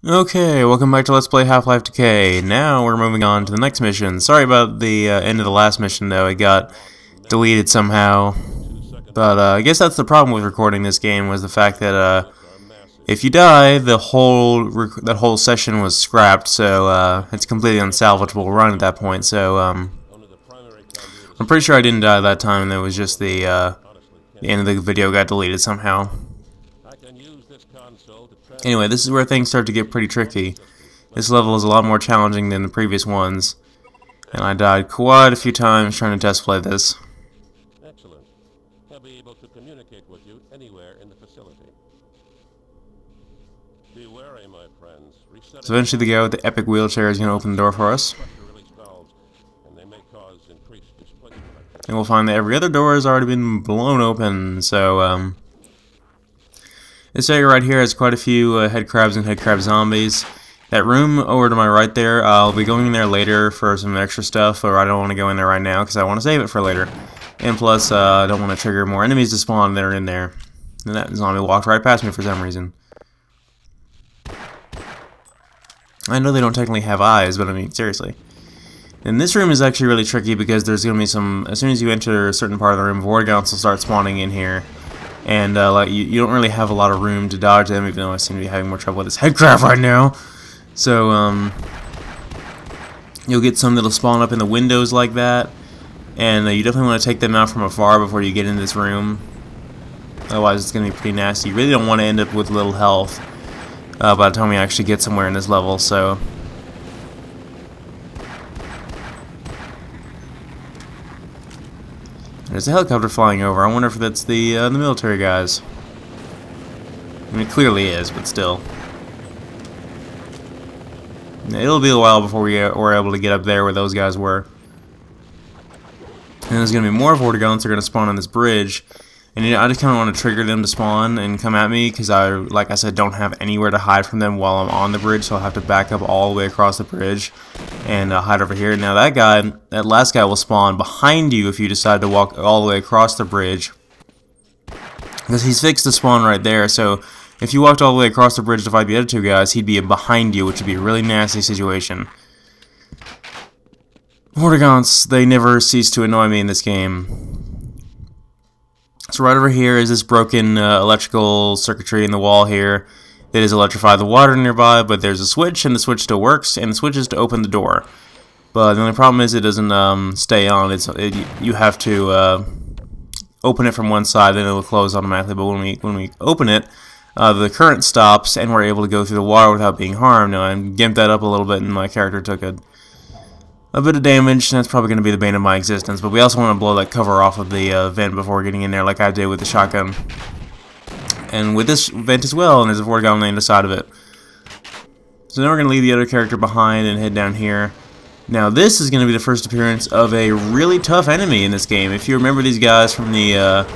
Okay, welcome back to Let's Play Half-Life Decay. Now we're moving on to the next mission. Sorry about the end of the last mission though, it got deleted somehow. But I guess that's the problem with recording this game, was the fact that if you die, that whole session was scrapped, so it's completely unsalvageable run at that point. So I'm pretty sure I didn't die that time, and it was just the end of the video got deleted somehow. Anyway, this is where things start to get pretty tricky. This level is a lot more challenging than the previous ones, and I died quite a few times trying to test play this. Excellent. I'll be able to communicate with you anywhere in the facility. Be wary, my friends. So eventually the guy with the epic wheelchair is going to open the door for us. And we'll find that every other door has already been blown open, so this area right here has quite a few head crabs and head crab zombies. That room over to my right there, I'll be going in there later for some extra stuff, or I don't want to go in there right now because I want to save it for later. And plus, I don't want to trigger more enemies to spawn that are in there. And that zombie walked right past me for some reason. I know they don't technically have eyes, but I mean, seriously. And this room is actually really tricky because there's going to be some, as soon as you enter a certain part of the room, Vortigons will start spawning in here. And like you don't really have a lot of room to dodge them, even though I seem to be having more trouble with this head crab right now. So you'll get some that'll spawn up in the windows like that, and you definitely want to take them out from afar before you get in this room. Otherwise, it's going to be pretty nasty. You really don't want to end up with little health by the time we actually get somewhere in this level. So. There's a helicopter flying over. I wonder if that's the military guys. I mean, it clearly is, but still. It'll be a while before we're able to get up there where those guys were. And there's going to be more Vortigons that are going to spawn on this bridge. And I just kind of want to trigger them to spawn and come at me because I, like I said, don't have anywhere to hide from them while I'm on the bridge, so I'll have to back up all the way across the bridge and hide over here. Now that last guy will spawn behind you if you decide to walk all the way across the bridge, because he's fixed the spawn right there. So if you walked all the way across the bridge to fight the other two guys, he'd be behind you, which would be a really nasty situation. Vortigons, they never cease to annoy me in this game. So right over here is this broken electrical circuitry in the wall here that is electrified the water nearby, but there's a switch, and the switch still works, and the switch is to open the door. But the only problem is it doesn't stay on. You have to open it from one side, then it will close automatically. But when we open it, the current stops, and we're able to go through the water without being harmed. Now I gimped that up a little bit, and my character took a bit of damage, and that's probably going to be the bane of my existence. But we also want to blow that cover off of the vent before getting in there, like I did with the shotgun. And with this vent as well, and there's a Vortigon on the side of it. So now we're going to leave the other character behind and head down here. Now this is going to be the first appearance of a really tough enemy in this game. If you remember these guys from the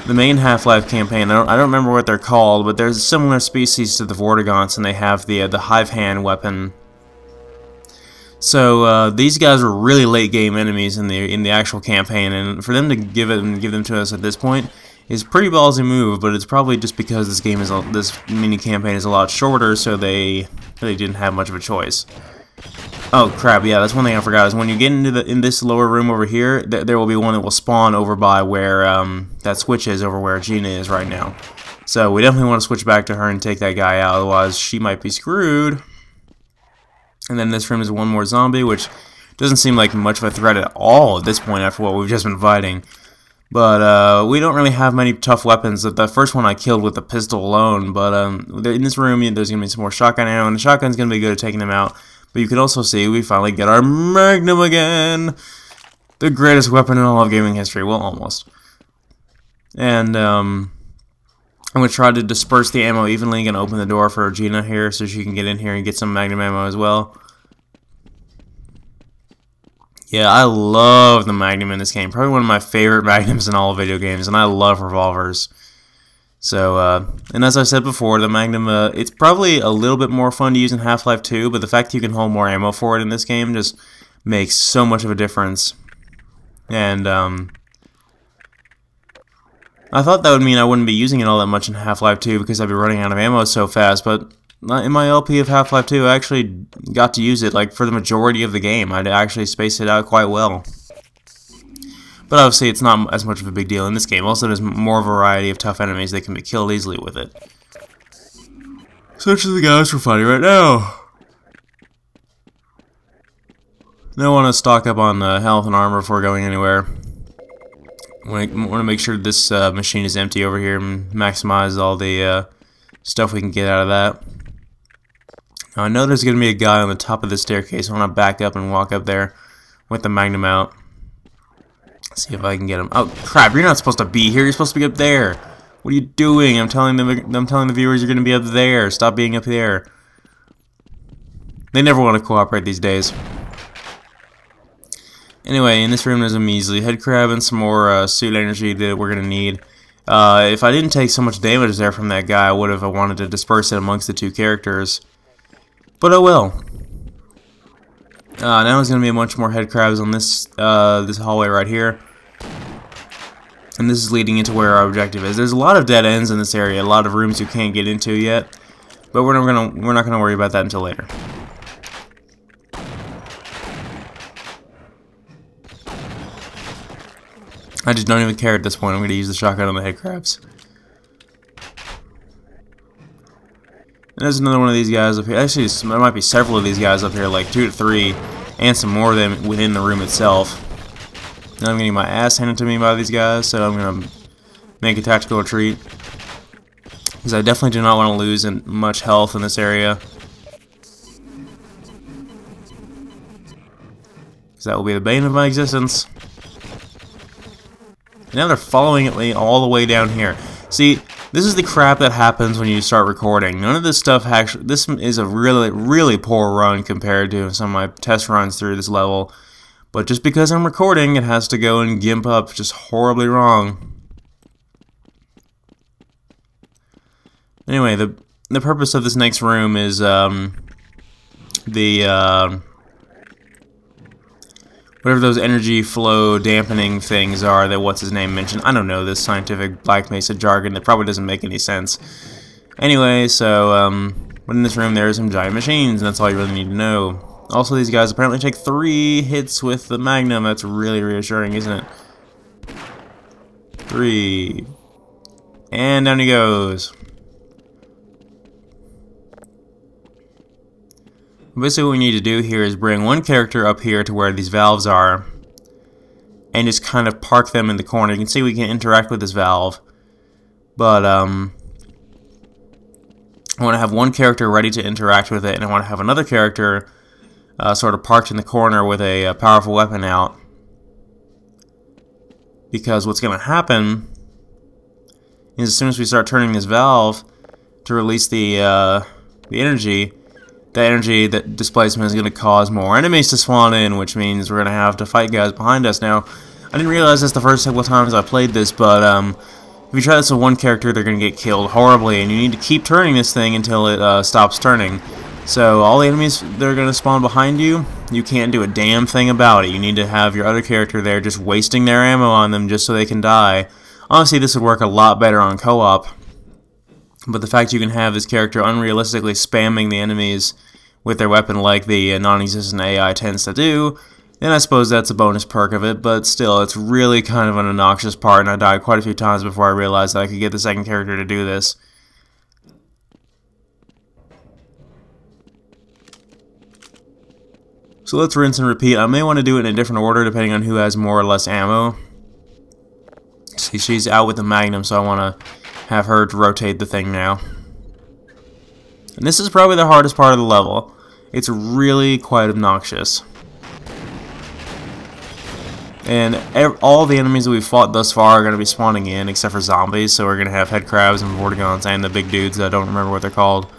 main Half-Life campaign, I don't remember what they're called, but there's a similar species to the Vortigons, and they have the hive hand weapon. So these guys were really late game enemies in the actual campaign, and for them to give them to us at this point is a pretty ballsy move. But it's probably just because this mini campaign is a lot shorter, so they really didn't have much of a choice. Oh crap! Yeah, that's one thing I forgot. Is when you get in this lower room over here, there will be one that will spawn over by where that switch is, over where Gina is right now. So we definitely want to switch back to her and take that guy out, otherwise she might be screwed. And then this room is one more zombie, which doesn't seem like much of a threat at all at this point after what we've just been fighting. But we don't really have many tough weapons. The first one I killed with the pistol alone. But in this room, there's going to be some more shotgun ammo, and the shotgun's going to be good at taking them out. But you can also see we finally get our Magnum again. The greatest weapon in all of gaming history. Well, almost. And I'm going to try to disperse the ammo evenly. Going to open the door for Gina here so she can get in here and get some Magnum ammo as well. Yeah, I love the Magnum in this game. Probably one of my favorite Magnums in all video games, and I love revolvers. So, and as I said before, the Magnum, it's probably a little bit more fun to use in Half-Life 2, but the fact that you can hold more ammo for it in this game just makes so much of a difference. And, I thought that would mean I wouldn't be using it all that much in Half-Life 2 because I'd be running out of ammo so fast, but In my LP of Half-Life 2, I actually got to use it like for the majority of the game. I'd actually spaced it out quite well. But obviously it's not as much of a big deal in this game. Also, there's more variety of tough enemies that can be killed easily with it. Such as the guys we're fighting right now. Now I want to stock up on health and armor before going anywhere. I want to make sure this machine is empty over here and maximize all the stuff we can get out of that. Now I know there's going to be a guy on the top of the staircase. I want to back up and walk up there with the magnum out. See if I can get him. Oh crap! You're not supposed to be here. You're supposed to be up there. What are you doing? I'm telling the viewers you're going to be up there. Stop being up there. They never want to cooperate these days. Anyway, in this room there's a measly head crab and some more suit energy that we're going to need. If I didn't take so much damage there from that guy, I would have wanted to disperse it amongst the two characters. But oh well. Now there's going to be a bunch more head crabs on this this hallway right here. And this is leading into where our objective is. There's a lot of dead ends in this area, a lot of rooms you can't get into yet. But we're not gonna worry about that until later. I just don't even care at this point. I'm going to use the shotgun on the head crabs. And there's another one of these guys up here. Actually, there might be several of these guys up here, like 2 to 3, and some more of them within the room itself. Now I'm getting my ass handed to me by these guys, so I'm going to make a tactical retreat. Because I definitely do not want to lose much health in this area. Because that will be the bane of my existence. Now they're following me all the way down here. See, this is the crap that happens when you start recording. None of this stuff actually... This is a really, really poor run compared to some of my test runs through this level. But just because I'm recording, it has to go and gimp up just horribly wrong. Anyway, the purpose of this next room is whatever those energy flow dampening things are that what's-his-name mentioned. I don't know this scientific Black Mesa jargon that probably doesn't make any sense. Anyway, so, but in this room there are some giant machines, and that's all you really need to know. Also, these guys apparently take 3 hits with the Magnum. That's really reassuring, isn't it? 3. And down he goes. Basically what we need to do here is bring one character up here to where these valves are and just kind of park them in the corner. You can see we can interact with this valve, but I want to have one character ready to interact with it, and I want to have another character sort of parked in the corner with a powerful weapon out, because what's going to happen is as soon as we start turning this valve to release the energy, the energy that displacement is going to cause more enemies to spawn in, which means we're going to have to fight guys behind us. Now, I didn't realize this the first couple of times I played this, but if you try this with one character, they're going to get killed horribly, and you need to keep turning this thing until it stops turning. So all the enemies that are going to spawn behind you, you can't do a damn thing about it. You need to have your other character there just wasting their ammo on them just so they can die. Honestly, this would work a lot better on co-op. But the fact you can have this character unrealistically spamming the enemies with their weapon like the non-existent AI tends to do, then I suppose that's a bonus perk of it, but still, it's really kind of an obnoxious part, and I died quite a few times before I realized that I could get the second character to do this. So let's rinse and repeat. I may want to do it in a different order depending on who has more or less ammo. See, she's out with the Magnum, so I want to have her to rotate the thing now. And this is probably the hardest part of the level. It's really quite obnoxious. And all the enemies that we've fought thus far are going to be spawning in, except for zombies, so we're going to have head crabs and vortigons and the big dudes that I don't remember what they're called.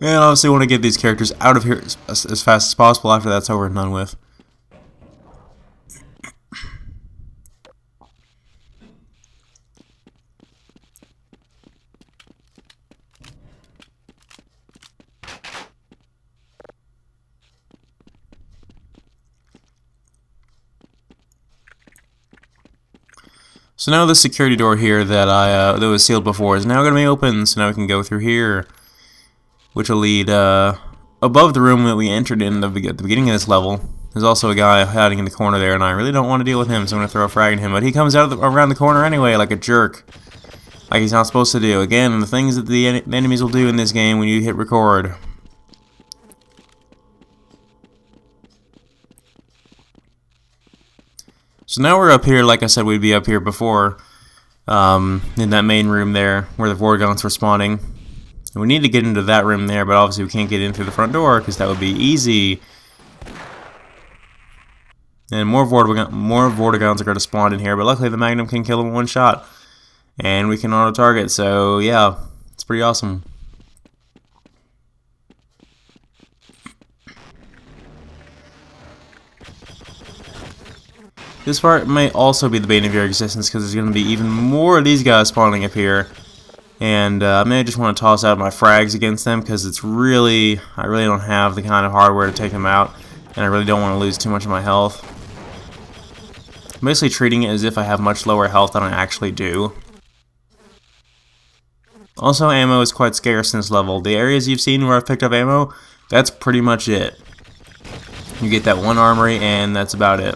And obviously want to get these characters out of here as fast as possible after that's over and done with. So now the security door here that was sealed before is now going to be open, so now we can go through here, which will lead above the room that we entered in at the beginning of this level. There's also a guy hiding in the corner there, and I really don't want to deal with him, so I'm going to throw a frag at him, but he comes out around the corner anyway, like a jerk. Like he's not supposed to do. Again, the things that the enemies will do in this game when you hit record. So now we're up here, like I said we'd be up here before, in that main room there, where the Vortigons were spawning. And we need to get into that room there, but obviously we can't get in through the front door, because that would be easy. And more Vortigons are going to spawn in here, but luckily the Magnum can kill them in one shot. And we can auto-target, so yeah, it's pretty awesome. This part may also be the bane of your existence, because there's going to be even more of these guys spawning up here. And I may just want to toss out my frags against them, because I really don't have the kind of hardware to take them out. And I really don't want to lose too much of my health. I'm basically treating it as if I have much lower health than I actually do. Also, ammo is quite scarce in this level. The areas you've seen where I've picked up ammo, that's pretty much it. You get that one armory, and that's about it.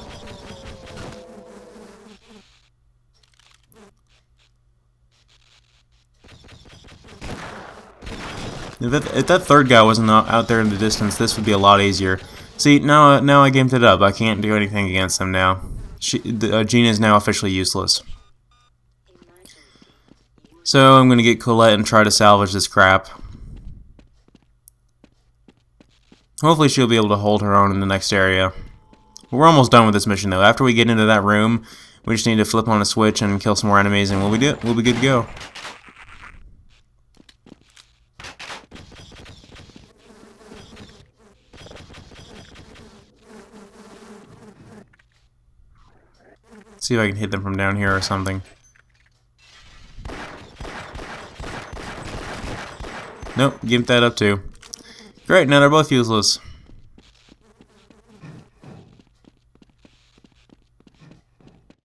If that third guy wasn't out there in the distance, this would be a lot easier. See, now I gamed it up. I can't do anything against him now. Gina is now officially useless. So I'm going to get Colette and try to salvage this crap. Hopefully she'll be able to hold her own in the next area. We're almost done with this mission though. After we get into that room, we just need to flip on a switch and kill some more enemies, and we'll be good to go. See if I can hit them from down here or something. Nope, gimped that up too. Great, now they're both useless.